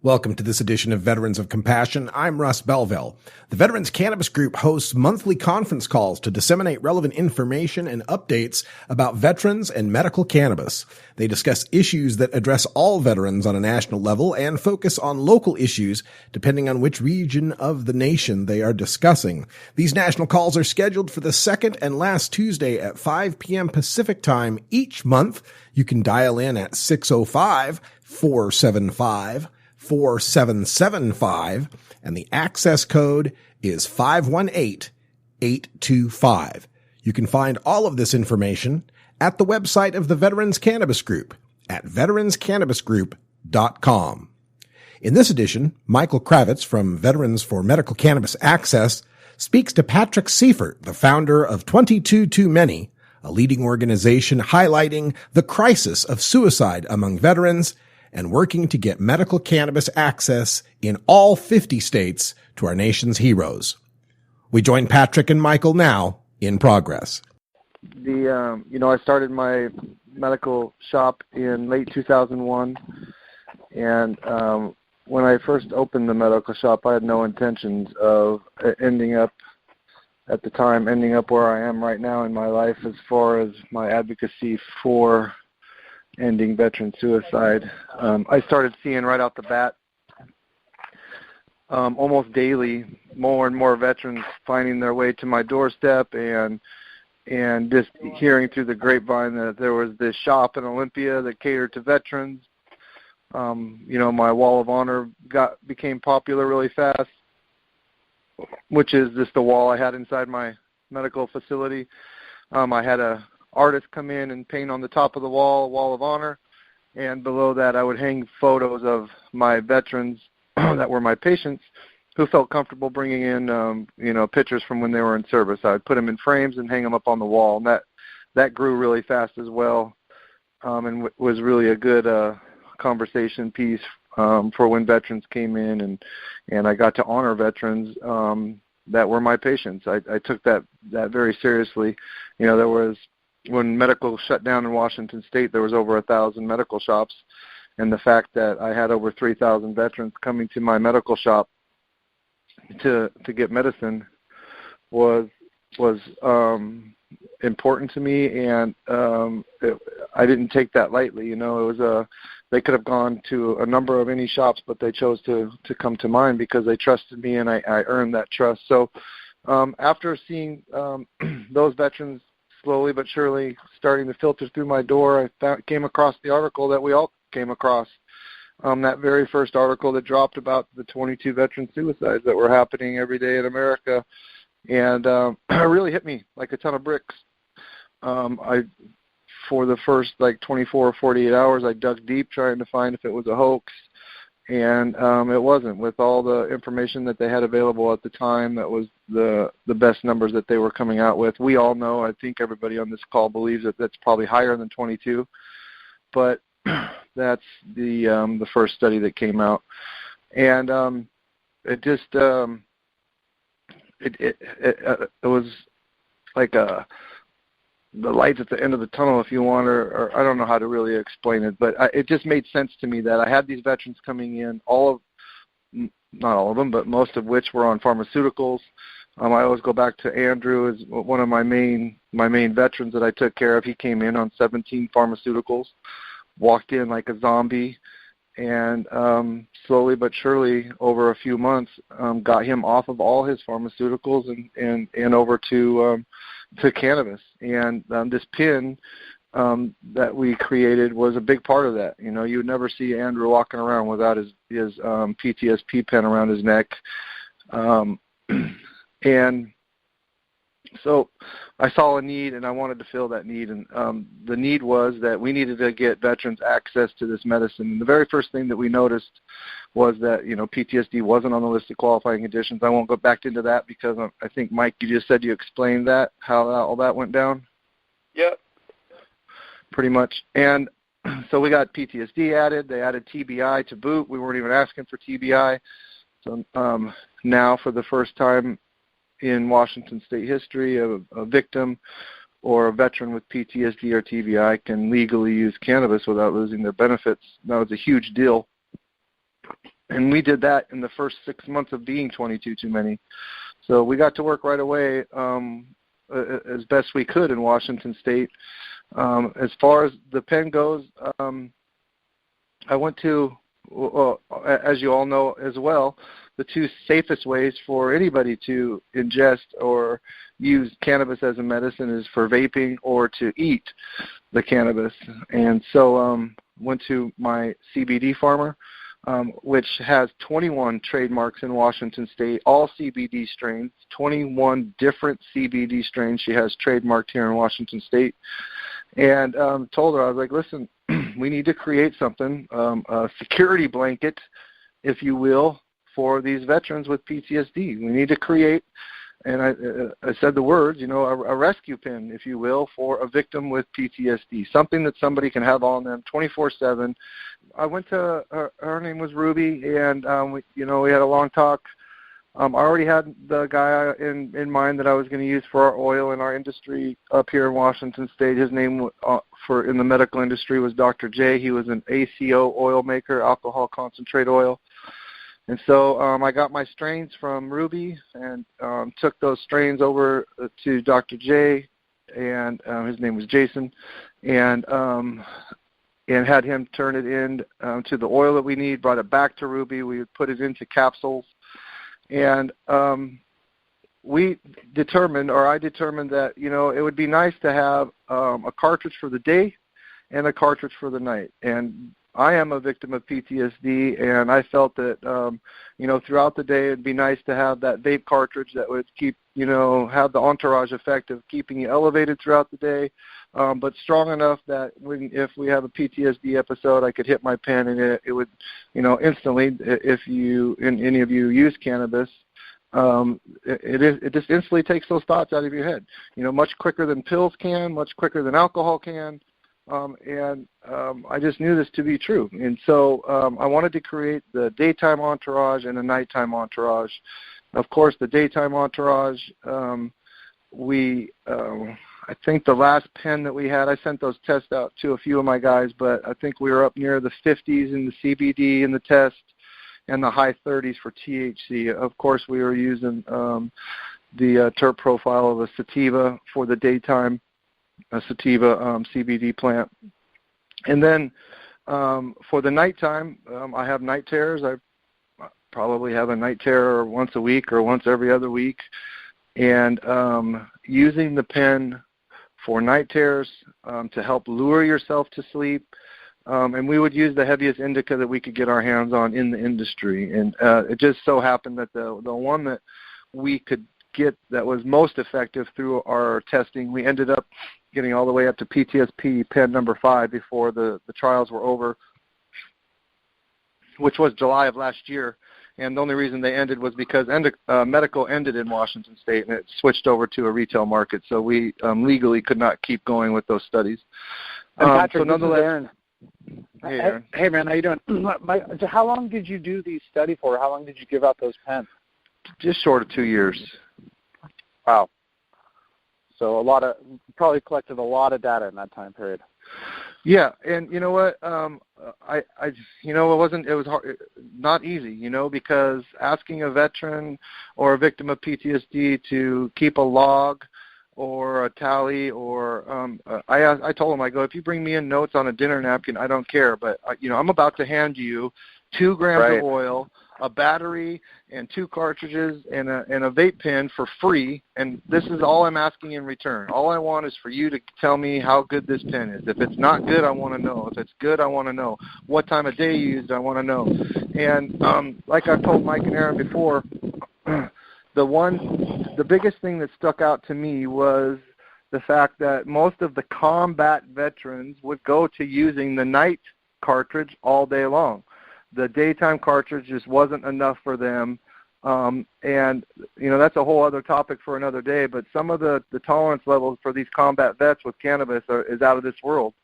Welcome to this edition of Veterans of Compassion. I'm Russ Belville. The Veterans Cannabis Group hosts monthly conference calls to disseminate relevant information and updates about veterans and medical cannabis. They discuss issues that address all veterans on a national level and focus on local issues depending on which region of the nation they are discussing. These national calls are scheduled for the second and last Tuesday at 5 p.m. Pacific time each month. You can dial in at 605-475-4775, and the access code is 518825. You can find all of this information at the website of the Veterans Cannabis Group at veteranscannabisgroup.com. In this edition, Michael Kravitz from Veterans for Medical Cannabis Access speaks to Patrick Seifert, the founder of 22 Too Many, a leading organization highlighting the crisis of suicide among veterans and working to get medical cannabis access in all 50 states to our nation's heroes. We join Patrick and Michael now in progress. I started my medical shop in late 2001, and when I first opened the medical shop, I had no intentions of ending up where I am right now in my life as far as my advocacy for ending veteran suicide. I started seeing right out the bat, almost daily, more and more veterans finding their way to my doorstep, and just hearing through the grapevine that there was this shop in Olympia that catered to veterans. My Wall of Honor became popular really fast, which is just the wall I had inside my medical facility. I had a artist come in and paint on the top of the Wall of Honor, and below that I would hang photos of my veterans that were my patients who felt comfortable bringing in, pictures from when they were in service. I would put them in frames and hang them up on the wall, and that grew really fast as well, and was really a good conversation piece for when veterans came in, and I got to honor veterans that were my patients. I took that very seriously. There was, when medical shut down in Washington State, there was over 1,000 medical shops, and the fact that I had over 3,000 veterans coming to my medical shop to get medicine was important to me, and I didn't take that lightly. It was they could have gone to a number of any shops, but they chose to come to mine because they trusted me, and I earned that trust. So after seeing those veterans slowly but surely starting to filter through my door, I came across the article that we all came across, that very first article that dropped about the 22 veteran suicides that were happening every day in America, and it really hit me like a ton of bricks. For the first 24 or 48 hours, I dug deep trying to find if it was a hoax, and it wasn't. With all the information that they had available at the time, that was the best numbers that they were coming out with. We all know, I think everybody on this call believes that that's probably higher than 22, but that's the first study that came out, and it just it was like the lights at the end of the tunnel, if you want, or I don't know how to really explain it, but it just made sense to me that I had these veterans coming in, not all of them, but most of which were on pharmaceuticals. I always go back to Andrew as one of my main veterans that I took care of. He came in on 17 pharmaceuticals, walked in like a zombie, and slowly but surely over a few months got him off of all his pharmaceuticals and over to cannabis. And this pin that we created was a big part of that. You would never see Andrew walking around without his PTSP pin around his neck. And so I saw a need, and I wanted to fill that need. And the need was that we needed to get veterans access to this medicine. And the very first thing that we noticed was that, PTSD wasn't on the list of qualifying conditions. I won't go back into that because I think, Mike, you just said you explained that, how all that went down. Yep. Pretty much. And so we got PTSD added. They added TBI to boot. We weren't even asking for TBI. So now for the first time in Washington State history, a victim or a veteran with PTSD or TBI can legally use cannabis without losing their benefits. That was a huge deal. And we did that in the first 6 months of being 22 Too Many. So we got to work right away as best we could in Washington State. As far as the pen goes, I went to, as you all know as well, the two safest ways for anybody to ingest or use cannabis as a medicine is for vaping or to eat the cannabis. And so went to my CBD farmer, which has 21 trademarks in Washington State, all CBD strains, 21 different CBD strains she has trademarked here in Washington State. And told her, I was like, listen, we need to create something, a security blanket, if you will, for these veterans with PTSD. We need to create, and I said the words, a rescue pin, if you will, for a victim with PTSD, something that somebody can have on them 24/7. I went to, her name was Ruby, and we had a long talk. I already had the guy in mind that I was going to use for our oil in our industry up here in Washington State. His name in the medical industry was Dr. J. He was an ACO oil maker, alcohol concentrate oil. And so I got my strains from Ruby and took those strains over to Dr. J, and his name was Jason, and had him turn it in to the oil that we need, brought it back to Ruby. We would put it into capsules. And I determined that, it would be nice to have a cartridge for the day and a cartridge for the night. And I am a victim of PTSD, and I felt that, throughout the day it'd be nice to have that vape cartridge that would keep, have the entourage effect of keeping you elevated throughout the day, but strong enough that if we have a PTSD episode, I could hit my pen and it would, instantly, if any of you use cannabis, it just instantly takes those thoughts out of your head, much quicker than pills can, much quicker than alcohol can. I just knew this to be true. And so I wanted to create the daytime entourage and a nighttime entourage. Of course, the daytime entourage, I think the last pen that we had, I sent those tests out to a few of my guys, but I think we were up near the 50s in the CBD in the test and the high 30s for THC. Of course, we were using the terp profile of a sativa for the daytime, a sativa CBD plant. And then for the nighttime, I have night terrors. I probably have a night terror once a week or once every other week. And using the pen for night terrors to help lure yourself to sleep. And we would use the heaviest indica that we could get our hands on in the industry. And it just so happened that the one that we could get that was most effective through our testing, we ended up getting all the way up to PTSP pen number 5 before the trials were over, which was July of last year. And the only reason they ended was because medical ended in Washington State, and it switched over to a retail market. So we legally could not keep going with those studies. Patrick, so nonetheless, Aaron. Hey, Aaron. Hey, man, how you doing? So how long did you do the study for? How long did you give out those pens? Just short of 2 years. Wow. So probably collected a lot of data in that time period. Yeah, and you know what? It was hard, not easy, because asking a veteran or a victim of PTSD to keep a log or a tally, or I told him, I go, if you bring me in notes on a dinner napkin, I don't care, but I'm about to hand you 2 grams of oil, a battery, and 2 cartridges, and a vape pen for free, and this is all I'm asking in return. All I want is for you to tell me how good this pen is. If it's not good, I want to know. If it's good, I want to know. What time of day you used, I want to know. And like I've told Mike and Aaron before, the biggest thing that stuck out to me was the fact that most of the combat veterans would go to using the night cartridge all day long. The daytime cartridge just wasn't enough for them. And, that's a whole other topic for another day, but some of the tolerance levels for these combat vets with cannabis is out of this world.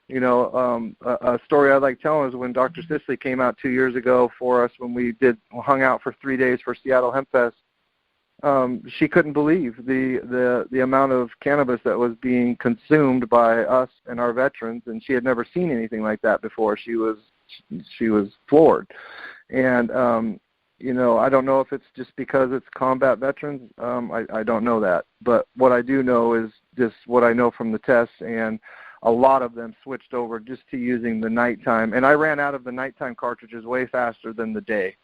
A story I like telling is when Dr. Sisley came out 2 years ago for us when we hung out for 3 days for Seattle Hemp Fest. She couldn't believe the amount of cannabis that was being consumed by us and our veterans, and she had never seen anything like that before. She was floored. And, I don't know if it's just because it's combat veterans. I don't know that. But what I do know is just what I know from the tests, and a lot of them switched over just to using the nighttime. And I ran out of the nighttime cartridges way faster than the day.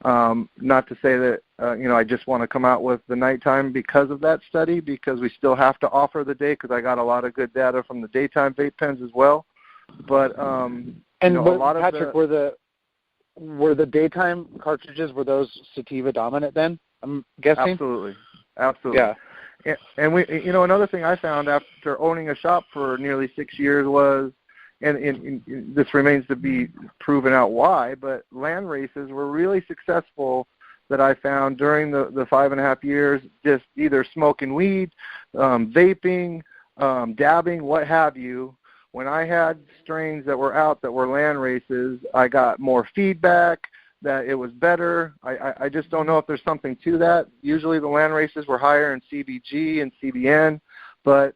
Not to say that, I just want to come out with the nighttime because of that study, because we still have to offer the day, because I got a lot of good data from the daytime vape pens as well. But, a lot of Patrick, were the daytime cartridges, were those sativa dominant then, I'm guessing? Absolutely. Yeah. And we, another thing I found after owning a shop for nearly 6 years was, and this remains to be proven out why, but land races were really successful that I found during the 5.5 years, just either smoking weed, vaping, dabbing, what have you. When I had strains that were out that were land races, I got more feedback that it was better. I just don't know if there's something to that. Usually the land races were higher in CBG and CBN, but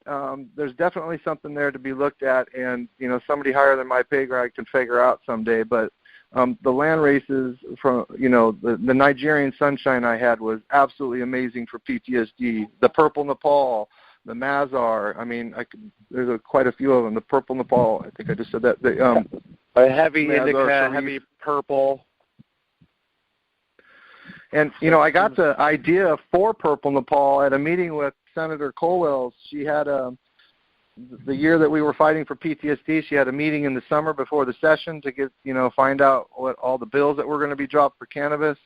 there's definitely something there to be looked at, and somebody higher than my pay grade can figure out someday. But The land races from, the Nigerian sunshine I had was absolutely amazing for PTSD. The purple Nepal, the Mazar. I mean, there's quite a few of them. The purple Nepal. I think I just said that. A heavy Mazar indica, Sharif. heavy purple. And, I got the idea for purple Nepal at a meeting with Senator Colwell. She had the year that we were fighting for PTSD, she had a meeting in the summer before the session to get, find out what all the bills that were going to be dropped for cannabis.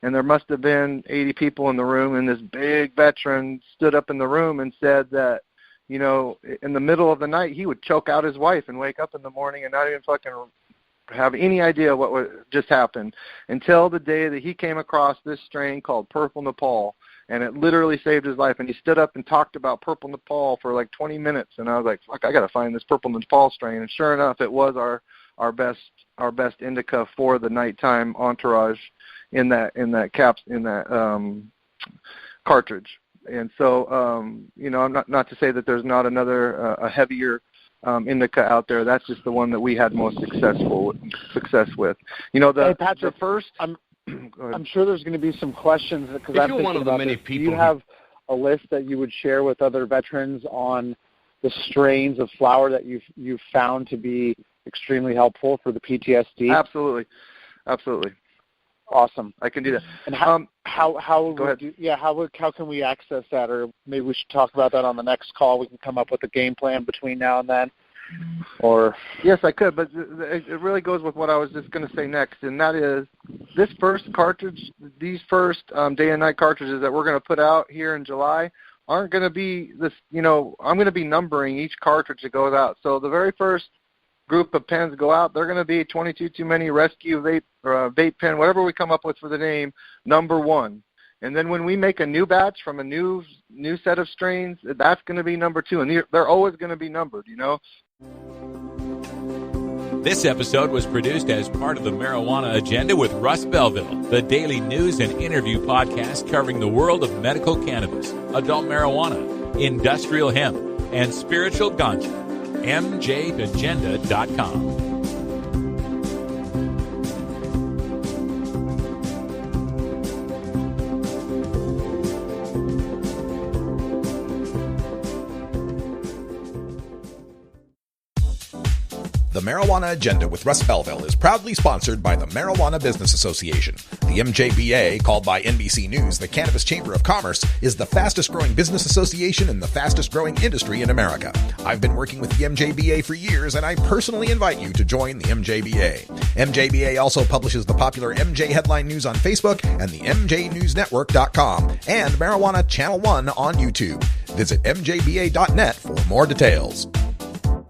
And there must have been 80 people in the room, and this big veteran stood up in the room and said that, in the middle of the night, he would choke out his wife and wake up in the morning and not even fucking have any idea what would just happened until the day that he came across this strain called Purple Nepal, and it literally saved his life. And he stood up and talked about Purple Nepal for like 20 minutes, and I was like, fuck, I got to find this Purple Nepal strain. And sure enough, it was our best indica for the nighttime entourage in that cartridge. And so, I'm not to say that there's not another a heavier indica out there. That's just the one that we had most success with. Hey, Patrick, I'm sure there's going to be some questions because I'm thinking about this. Do you have a list that you would share with other veterans on the strains of flower that you've found to be extremely helpful for the PTSD? Absolutely. Awesome. I can do that. And how go ahead. How can we access that? Or maybe we should talk about that on the next call. We can come up with a game plan between now and then. Or yes, I could, but it really goes with what I was just going to say next, and that is this first cartridge, these first day and night cartridges that we're going to put out here in July aren't going to be this. I'm going to be numbering each cartridge that goes out. So the very first group of pens go out, they're going to be 22 Too Many Rescue Vape Pen, whatever we come up with for the name, number 1. And then when we make a new batch from a new set of strains, that's going to be number 2. And they're always going to be numbered, This episode was produced as part of the Marijuana Agenda with Russ Belville, the daily news and interview podcast covering the world of medical cannabis, adult marijuana, industrial hemp, and spiritual ganja. MJAgenda.com. The Marijuana Agenda with Russ Belville is proudly sponsored by the Marijuana Business Association. The MJBA, called by NBC News the Cannabis Chamber of Commerce, is the fastest growing business association and the fastest growing industry in America. I've been working with the MJBA for years, and I personally invite you to join the MJBA. MJBA also publishes the popular MJ Headline News on Facebook and the MJNewsNetwork.com and Marijuana Channel 1 on YouTube. Visit MJBA.net for more details.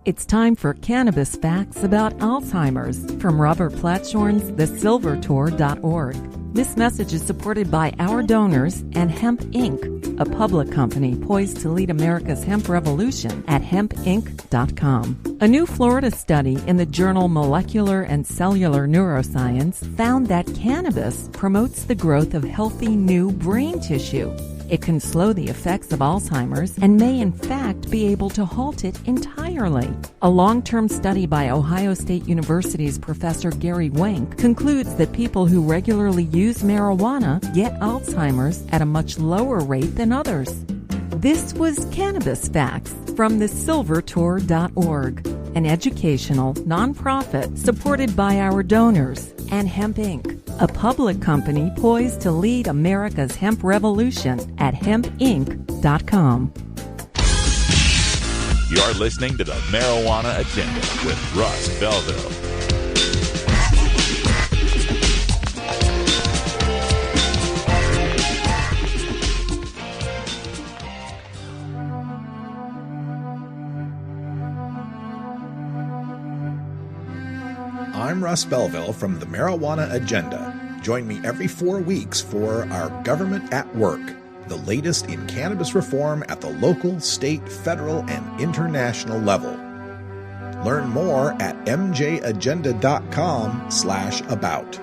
It's time for cannabis facts about Alzheimer's from Robert Platshorn's thesilvertour.org. This message is supported by our donors and Hemp Inc., a public company poised to lead America's hemp revolution at hempinc.com. A new Florida study in the journal Molecular and Cellular Neuroscience found that cannabis promotes the growth of healthy new brain tissue. It can slow the effects of Alzheimer's and may in fact be able to halt it entirely. A long-term study by Ohio State University's Professor Gary Wenk concludes that people who regularly use marijuana get Alzheimer's at a much lower rate than others. This was Cannabis Facts from thesilvertour.org, an educational nonprofit supported by our donors and Hemp Inc., a public company poised to lead America's hemp revolution at hempinc.com. You're listening to the Marijuana Agenda with Russ Belville. I'm Russ Belville from the Marijuana Agenda. Join me every 4 weeks for Our Government at Work, the latest in cannabis reform at the local, state, federal, and international level. Learn more at mjagenda.com/about.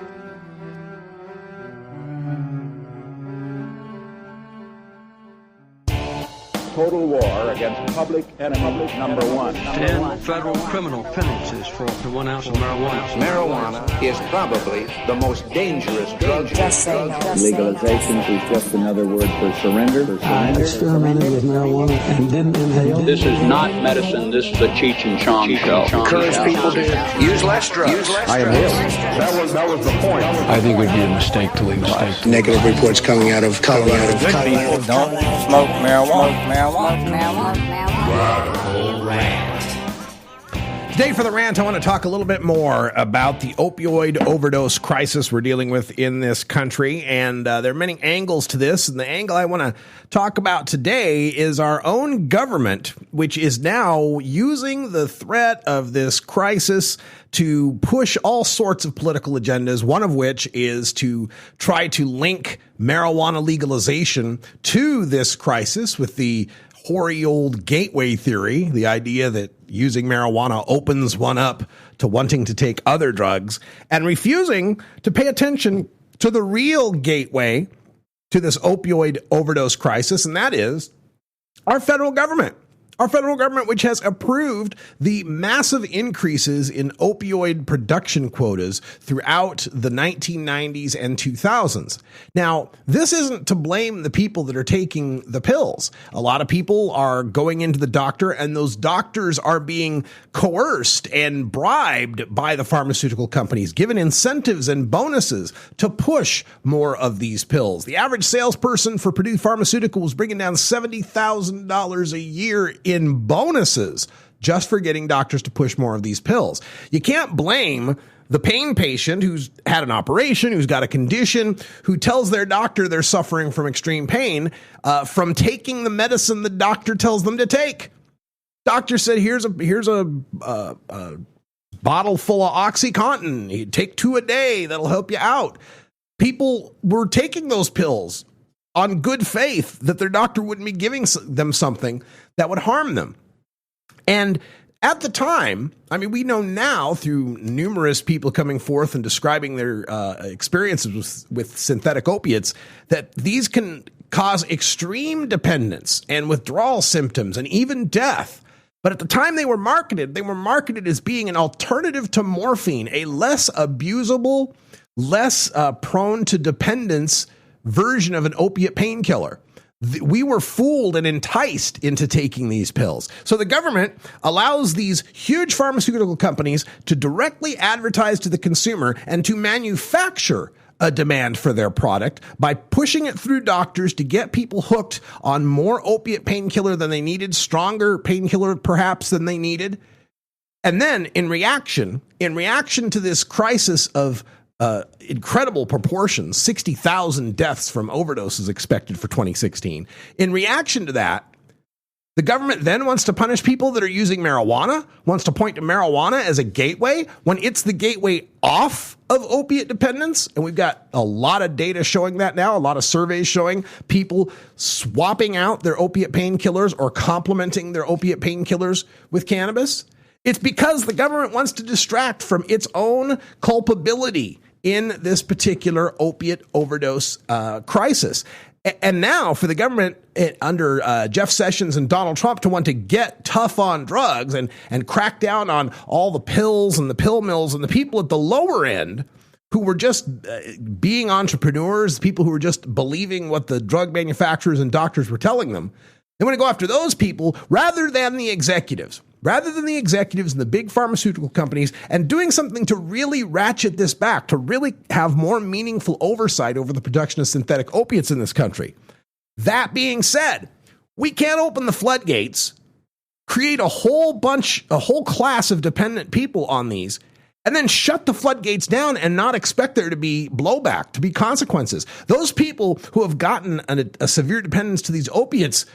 total war against public enemy number one. 10 federal criminal penalties for up to 1 ounce of marijuana. Marijuana is probably the most dangerous drug. Just say no. Legalization is just another word for surrender. I experimented with marijuana and didn't inhale. This is not medicine. This is a Cheech and Chong show. Encourage people to use less drugs. I inhaled. That was the point. I think it would be a mistake to legalize. Negative reports coming out of Colorado. People don't smoke marijuana. Radical Rant. Today for the rant, I want to talk a little bit more about the opioid overdose crisis we're dealing with in this country. And there are many angles to this. And the angle I want to talk about today is our own government, which is now using the threat of this crisis to push all sorts of political agendas, one of which is to try to link marijuana legalization to this crisis with the hoary old gateway theory, the idea that using marijuana opens one up to wanting to take other drugs, and refusing to pay attention to the real gateway to this opioid overdose crisis, and that is our federal government. Our federal government, which has approved the massive increases in opioid production quotas throughout the 1990s and 2000s. Now, this isn't to blame the people that are taking the pills. A lot of people are going into the doctor, and those doctors are being coerced and bribed by the pharmaceutical companies, given incentives and bonuses to push more of these pills. The average salesperson for Purdue Pharmaceutical was bringing down $70,000 a year in bonuses just for getting doctors to push more of these pills. You can't blame the pain patient who's had an operation, who's got a condition, who tells their doctor they're suffering from extreme pain, from taking the medicine the doctor tells them to take. Doctor said, here's a bottle full of OxyContin. You take 2 a day. That'll help you out. People were taking those pills on good faith that their doctor wouldn't be giving them something that would harm them. And at the time, I mean, we know now through numerous people coming forth and describing their experiences with synthetic opiates that these can cause extreme dependence and withdrawal symptoms and even death. But at the time they were marketed as being an alternative to morphine, a less abusable, less prone to dependence version of an opiate painkiller. We were fooled and enticed into taking these pills. So the government allows these huge pharmaceutical companies to directly advertise to the consumer and to manufacture a demand for their product by pushing it through doctors to get people hooked on more opiate painkiller than they needed, stronger painkiller perhaps than they needed. And then in reaction to this crisis of incredible proportions, 60,000 deaths from overdoses expected for 2016. In reaction to that, the government then wants to punish people that are using marijuana, wants to point to marijuana as a gateway when it's the gateway off of opiate dependence. And we've got a lot of data showing that now, a lot of surveys showing people swapping out their opiate painkillers or complementing their opiate painkillers with cannabis. It's because the government wants to distract from its own culpability in this particular opiate overdose crisis. And now for the government under Jeff Sessions and Donald Trump to want to get tough on drugs and crack down on all the pills and the pill mills and the people at the lower end who were just being entrepreneurs, people who were just believing what the drug manufacturers and doctors were telling them. They want to go after those people rather than the executives. Rather than the executives and the big pharmaceutical companies, and doing something to really ratchet this back, to really have more meaningful oversight over the production of synthetic opiates in this country. That being said, we can't open the floodgates, create a whole class of dependent people on these, and then shut the floodgates down and not expect there to be blowback, to be consequences. Those people who have gotten a severe dependence to these opiates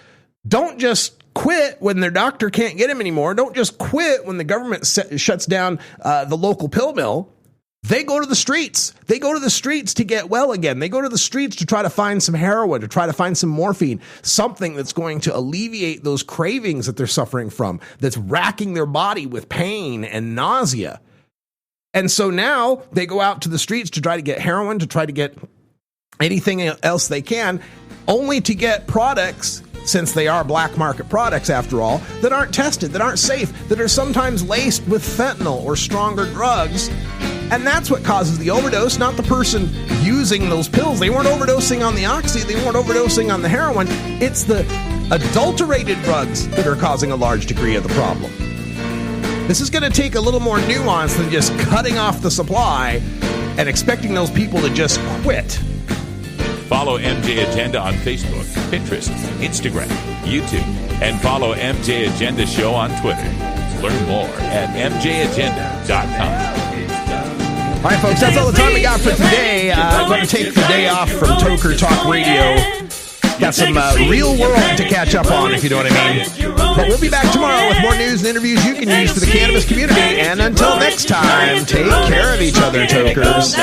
don't just quit when their doctor can't get them anymore. Don't just quit when the government shuts down the local pill mill. They go to the streets. They go to the streets to get well again. They go to the streets to try to find some heroin, to try to find some morphine, something that's going to alleviate those cravings that they're suffering from, that's racking their body with pain and nausea. And so now they go out to the streets to try to get heroin, to try to get anything else they can, only to get products since they are black market products after all, that aren't tested, that aren't safe, that are sometimes laced with fentanyl or stronger drugs. And that's what causes the overdose, not the person using those pills. They weren't overdosing on the oxy, they weren't overdosing on the heroin. It's the adulterated drugs that are causing a large degree of the problem. This is going to take a little more nuance than just cutting off the supply and expecting those people to just quit. Follow MJ Agenda on Facebook, Pinterest, Instagram, YouTube, and follow MJ Agenda Show on Twitter. Learn more at mjagenda.com. All right, folks, that's all the time we got for today. I'm going to take the day off from Toker Talk Radio. Got some real world to catch up on, if you know what I mean. But we'll be back tomorrow with more news and interviews you can use for the cannabis community. And until next time, take care of each other, Tokers.